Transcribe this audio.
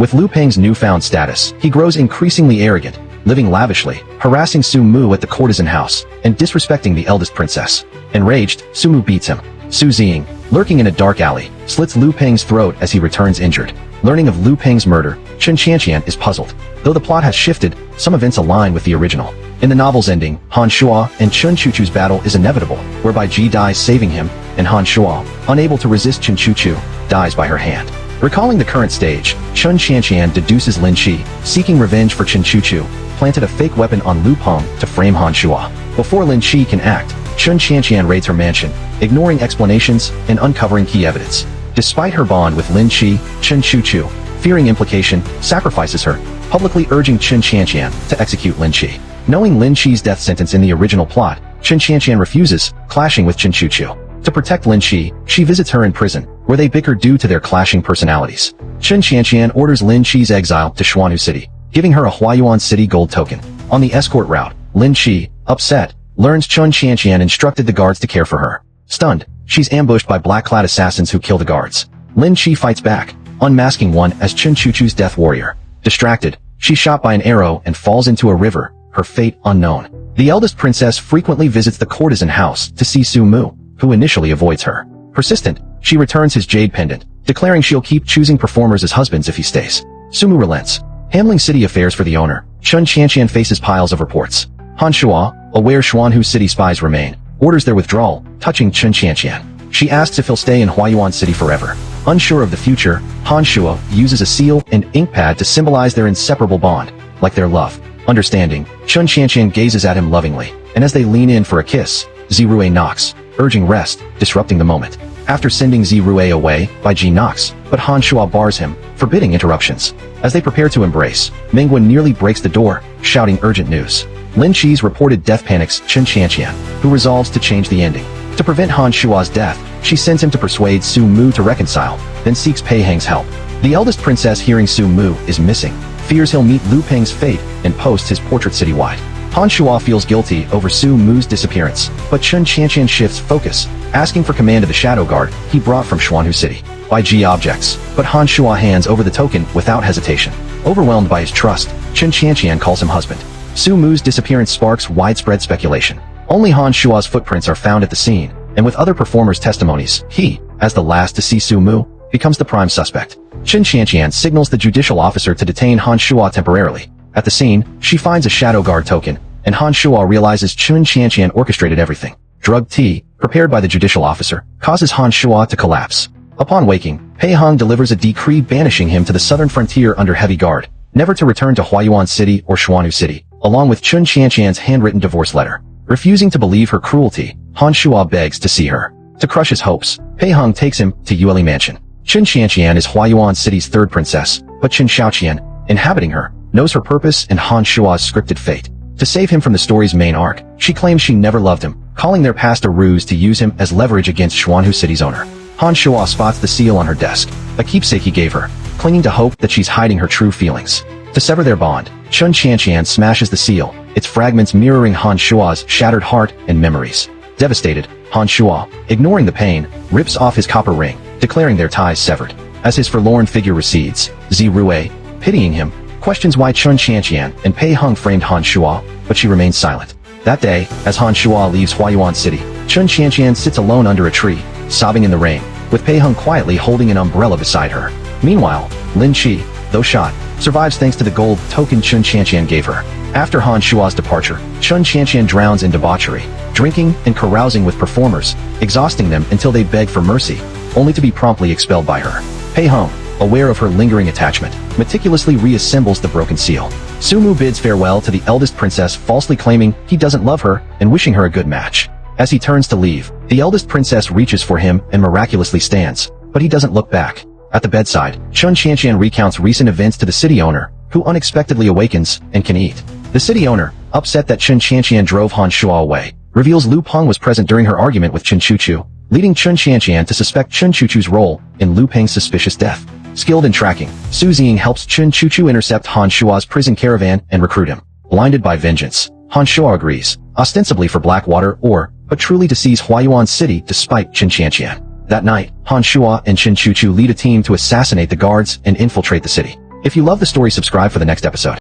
With Lu Peng's newfound status, he grows increasingly arrogant, living lavishly, harassing Su Mu at the courtesan house, and disrespecting the eldest princess. Enraged, Su Mu beats him. Su Ziying, lurking in a dark alley, slits Lu Peng's throat as he returns injured. Learning of Lu Peng's murder, Chen Qianqian is puzzled. Though the plot has shifted, some events align with the original. In the novel's ending, Han Shua and Chen Chuchu's battle is inevitable, whereby Ji dies saving him, and Han Shua, unable to resist Chen Chuchu, dies by her hand. Recalling the current stage, Chen Qianqian deduces Linshi, seeking revenge for Chen Chuchu, planted a fake weapon on Lu Peng to frame Han Shua. Before Linshi can act, Chen Qianqian raids her mansion, ignoring explanations and uncovering key evidence. Despite her bond with Linshi, Chen Chuchu, fearing implication, sacrifices her, publicly urging Chen Qianqian to execute Linshi. Knowing Linshi's death sentence in the original plot, Chen Qianqian refuses, clashing with Chen Chuchu. To protect Linshi, she visits her in prison, where they bicker due to their clashing personalities. Chen Qianqian orders Linshi's exile to Xuanhu City, giving her a Huayuan City gold token. On the escort route, Linshi, upset, learns Chen Qianqian instructed the guards to care for her. Stunned, she's ambushed by black-clad assassins who kill the guards. Linshi fights back, unmasking one as Chen Chuchu's death warrior. Distracted, she's shot by an arrow and falls into a river, her fate unknown. The eldest princess frequently visits the courtesan house to see Su Mu, who initially avoids her. Persistent, she returns his jade pendant, declaring she'll keep choosing performers as husbands if he stays. Su Mu relents. Handling city affairs for the owner, Chen Qianqian faces piles of reports. Han Shua, aware Xuanhu City spies remain, orders their withdrawal, touching Chen Qianqian. She asks if he'll stay in Huayuan City forever. Unsure of the future, Han Shua uses a seal and ink pad to symbolize their inseparable bond, like their love. Understanding, Chen Qianqian gazes at him lovingly, and as they lean in for a kiss, Zirue knocks, urging rest, disrupting the moment. After sending Zirue away, Bai Ji knocks, but Han Shua bars him, forbidding interruptions. As they prepare to embrace, Mingwen nearly breaks the door, shouting urgent news. Linshi's reported death panics Chen Qianqian, who resolves to change the ending. To prevent Han Shua's death, she sends him to persuade Su Mu to reconcile, then seeks Pei Heng's help. The eldest princess, hearing Su Mu is missing, fears he'll meet Lu Peng's fate and posts his portrait citywide. Han Shua feels guilty over Su Mu's disappearance, but Chen Qianqian shifts focus, asking for command of the shadow guard he brought from Xuanhu City. Bai Ji objects, but Han Shua hands over the token without hesitation. Overwhelmed by his trust, Chen Qianqian calls him husband. Su Mu's disappearance sparks widespread speculation. Only Han Shua's footprints are found at the scene, and with other performers' testimonies, he, as the last to see Su Mu, becomes the prime suspect. Chen Qianqian signals the judicial officer to detain Han Shua temporarily. At the scene, she finds a shadow guard token, and Han Shua realizes Chen Qianqian orchestrated everything. Drugged tea, prepared by the judicial officer, causes Han Shua to collapse. Upon waking, Pei Heng delivers a decree banishing him to the southern frontier under heavy guard, never to return to Huayuan City or Xuanhu City, along with Chen Qianqian's handwritten divorce letter. Refusing to believe her cruelty, Han Shua begs to see her. To crush his hopes, Pei Heng takes him to Yueli Mansion. Chen Qianqian is Huayuan City's third princess, but Chen Shaoqian, inhabiting her, knows her purpose and Han Shua's scripted fate. To save him from the story's main arc, she claims she never loved him, calling their past a ruse to use him as leverage against Xuanhu City's owner. Han Shua spots the seal on her desk, a keepsake he gave her, clinging to hope that she's hiding her true feelings. To sever their bond, Chen Qianqian smashes the seal, its fragments mirroring Han Shua's shattered heart and memories. Devastated, Han Shua, ignoring the pain, rips off his copper ring, declaring their ties severed. As his forlorn figure recedes, Zirue, pitying him, questions why Chen Qianqian and Pei Heng framed Han Shua, but she remains silent. That day, as Han Shua leaves Huayuan City, Chen Qianqian sits alone under a tree, sobbing in the rain, with Pei Heng quietly holding an umbrella beside her. Meanwhile, Linshi, though shot, survives thanks to the gold token Chen Qianqian gave her. After Han Shua's departure, Chen Qianqian drowns in debauchery, drinking and carousing with performers, exhausting them until they beg for mercy, only to be promptly expelled by her. Pei Heng, aware of her lingering attachment, meticulously reassembles the broken seal. Su Mu bids farewell to the eldest princess, falsely claiming he doesn't love her and wishing her a good match. As he turns to leave, the eldest princess reaches for him and miraculously stands, but he doesn't look back. At the bedside, Chen Qianqian recounts recent events to the city owner, who unexpectedly awakens and can eat. The city owner, upset that Chen Qianqian drove Han Shua away, reveals Lu Peng was present during her argument with Chen Chuchu, leading Chen Qianqian to suspect Chen Chuchu's role in Lu Peng's suspicious death. Skilled in tracking, Su Ziying helps Chen Chuchu intercept Han Shua's prison caravan and recruit him. Blinded by vengeance, Han Shua agrees, ostensibly for Blackwater ore, but truly to seize Huayuan City despite Chen Qianqian. That night, Han Shua and Chen Chuchu lead a team to assassinate the guards and infiltrate the city. If you love the story, subscribe for the next episode.